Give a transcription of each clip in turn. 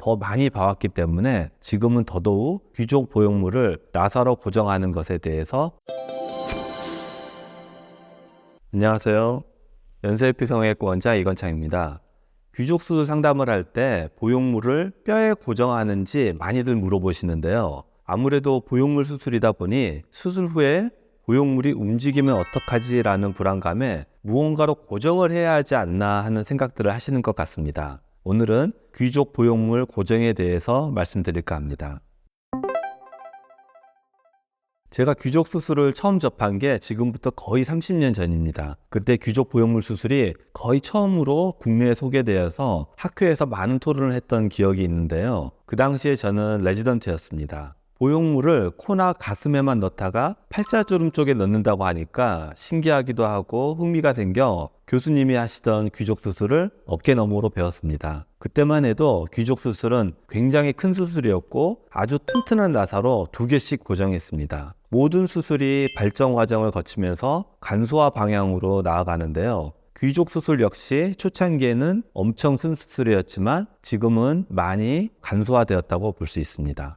더 많이 봐왔기 때문에 지금은 더더욱 귀족 보형물을 나사로 고정하는 것에 대해서. 안녕하세요. 연세피성형외과 원장 이건창입니다. 귀족 수술 상담을 할 때 보형물을 뼈에 고정하는지 많이들 물어보시는데요. 아무래도 보형물 수술이다 보니 수술 후에 보형물이 움직이면 어떡하지 라는 불안감에 무언가로 고정을 해야 하지 않나 하는 생각들을 하시는 것 같습니다. 오늘은 귀족 보형물 고정에 대해서 말씀드릴까 합니다. 제가 귀족 수술을 처음 접한 게 지금부터 거의 30년 전입니다. 그때 귀족 보형물 수술이 거의 처음으로 국내에 소개되어서 학교에서 많은 토론을 했던 기억이 있는데요. 그 당시에 저는 레지던트였습니다. 보형물을 코나 가슴에만 넣다가 팔자주름 쪽에 넣는다고 하니까 신기하기도 하고 흥미가 생겨 교수님이 하시던 귀족 수술을 어깨 너머로 배웠습니다. 그때만 해도 귀족 수술은 굉장히 큰 수술이었고 아주 튼튼한 나사로 2개씩 고정했습니다. 모든 수술이 발전 과정을 거치면서 간소화 방향으로 나아가는데요. 귀족 수술 역시 초창기에는 엄청 큰 수술이었지만 지금은 많이 간소화되었다고 볼 수 있습니다.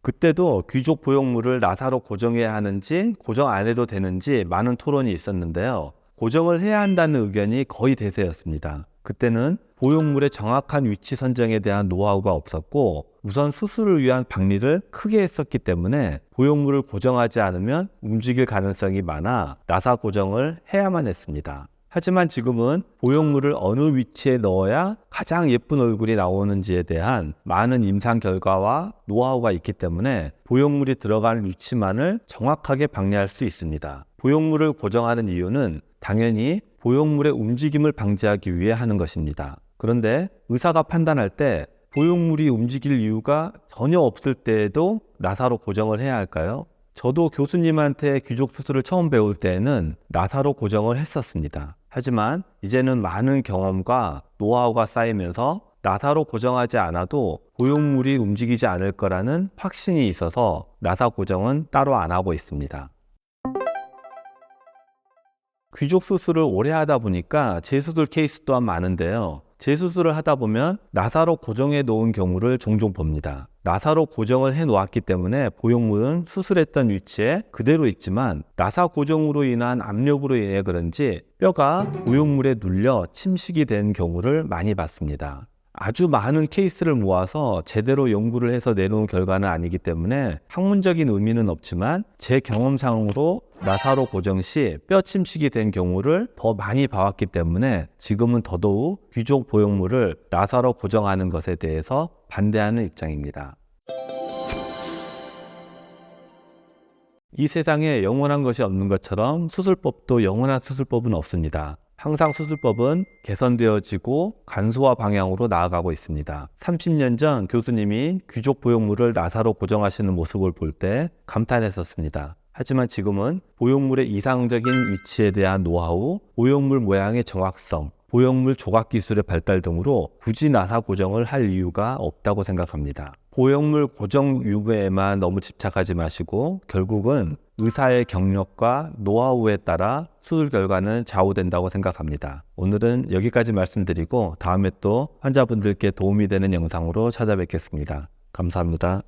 그때도 귀족 보형물을 나사로 고정해야 하는지 고정 안 해도 되는지 많은 토론이 있었는데요. 고정을 해야 한다는 의견이 거의 대세였습니다. 그때는 보형물의 정확한 위치 선정에 대한 노하우가 없었고 우선 수술을 위한 박리를 크게 했었기 때문에 보형물을 고정하지 않으면 움직일 가능성이 많아 나사 고정을 해야만 했습니다. 하지만 지금은 보형물을 어느 위치에 넣어야 가장 예쁜 얼굴이 나오는지에 대한 많은 임상 결과와 노하우가 있기 때문에 보형물이 들어가는 위치만을 정확하게 박리할 수 있습니다. 보형물을 고정하는 이유는 당연히 보형물의 움직임을 방지하기 위해 하는 것입니다. 그런데 의사가 판단할 때 보형물이 움직일 이유가 전혀 없을 때에도 나사로 고정을 해야 할까요? 저도 교수님한테 귀족 수술을 처음 배울 때에는 나사로 고정을 했었습니다. 하지만 이제는 많은 경험과 노하우가 쌓이면서 나사로 고정하지 않아도 보형물이 움직이지 않을 거라는 확신이 있어서 나사 고정은 따로 안 하고 있습니다. 귀족 수술을 오래 하다 보니까 재수술 케이스 또한 많은데요. 재수술을 하다 보면 나사로 고정해 놓은 경우를 종종 봅니다. 나사로 고정을 해 놓았기 때문에 보형물은 수술했던 위치에 그대로 있지만 나사 고정으로 인한 압력으로 인해 그런지 뼈가 보형물에 눌려 침식이 된 경우를 많이 봤습니다. 아주 많은 케이스를 모아서 제대로 연구를 해서 내놓은 결과는 아니기 때문에 학문적인 의미는 없지만 제 경험상으로 나사로 고정 시 뼈 침식이 된 경우를 더 많이 봐왔기 때문에 지금은 더더욱 귀족 보형물을 나사로 고정하는 것에 대해서 반대하는 입장입니다. 이 세상에 영원한 것이 없는 것처럼 수술법도 영원한 수술법은 없습니다. 항상 수술법은 개선되어지고 간소화 방향으로 나아가고 있습니다. 30년 전 교수님이 귀족 보형물을 나사로 고정하시는 모습을 볼 때 감탄했었습니다. 하지만 지금은 보형물의 이상적인 위치에 대한 노하우, 보형물 모양의 정확성, 보형물 조각 기술의 발달 등으로 굳이 나사 고정을 할 이유가 없다고 생각합니다. 보형물 고정 유무에만 너무 집착하지 마시고 결국은 의사의 경력과 노하우에 따라 수술 결과는 좌우된다고 생각합니다. 오늘은 여기까지 말씀드리고 다음에 또 환자분들께 도움이 되는 영상으로 찾아뵙겠습니다. 감사합니다.